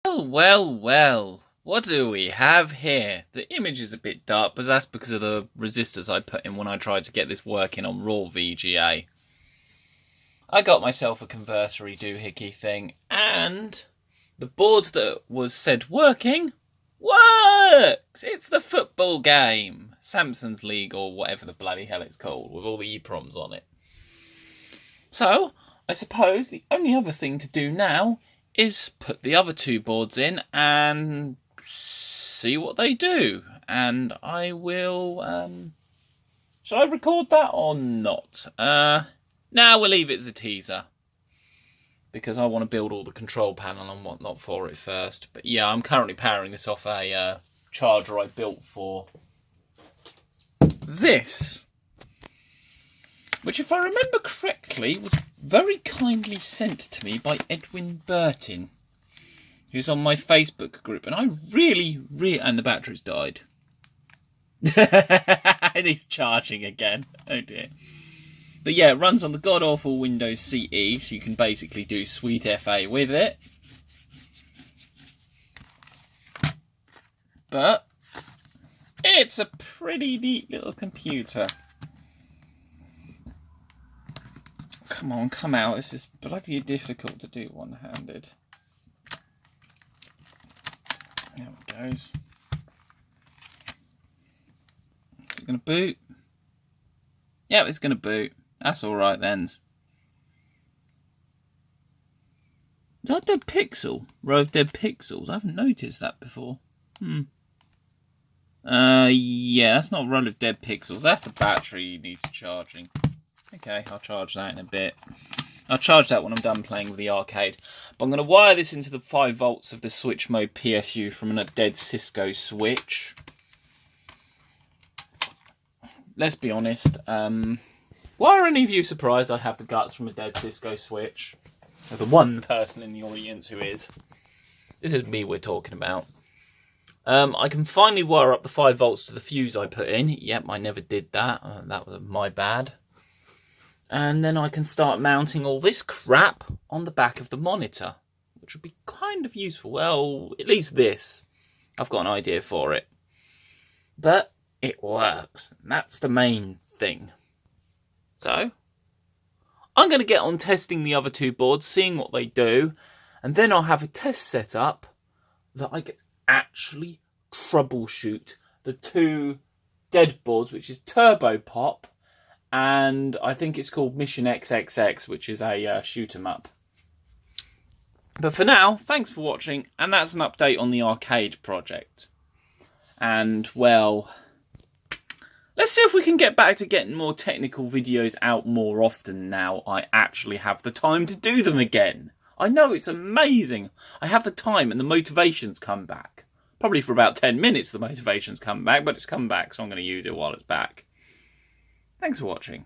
Well, well, well. What do we have here? The image is a bit dark, but that's because of the resistors I put in when I tried to get this working on raw VGA. I got myself a convertery doohickey thing, and the board that was said working works! It's the football game. Samson's League, or whatever the bloody hell it's called, with all the EPROMs on it. So, I suppose the only other thing to do now is put the other two boards in and see what they do. And I will, shall I record that or not? Now we'll leave it as a teaser, because I want to build all the control panel and whatnot for it first. But yeah, I'm currently powering this off a charger I built for this, which, if I remember correctly, was very kindly sent to me by Edwin Burton, who's on my Facebook group, and I really, and the battery's died. And he's charging again. Oh dear. But yeah, it runs on the god-awful Windows CE, so you can basically do Sweet FA with it. But it's a pretty neat little computer. Come on, come out. This is bloody difficult to do one-handed. There it goes. Is it going to boot? Yeah, it's going to boot. That's alright then. Is that dead pixel? Row of dead pixels? I haven't noticed that before. Yeah, that's not a row of dead pixels. That's the battery needs charging. Okay, I'll charge that in a bit. I'll charge that when I'm done playing with the arcade. But I'm going to wire this into the 5 volts of the switch mode PSU from a dead Cisco switch. Let's be honest. Why are any of you surprised I have the guts from a dead Cisco switch? The one person in the audience who is. This is me we're talking about. I can finally wire up the 5 volts to the fuse I put in. Yep, I never did that. That was my bad. And then I can start mounting all this crap on the back of the monitor, which would be kind of useful. Well, at least this. I've got an idea for it. But it works. That's the main thing. So, I'm going to get on testing the other two boards, seeing what they do, and then I'll have a test set up that I can actually troubleshoot the two dead boards, which is Turbo Pop, and I think it's called Mission XXX, which is a shoot 'em up. But for now, thanks for watching, and that's an update on the arcade project. And, well, let's see if we can get back to getting more technical videos out more often now I actually have the time to do them again. I know, it's amazing. I have the time and the motivations come back. Probably for about 10 minutes the motivations come back, but it's come back, so I'm going to use it while it's back. Thanks for watching.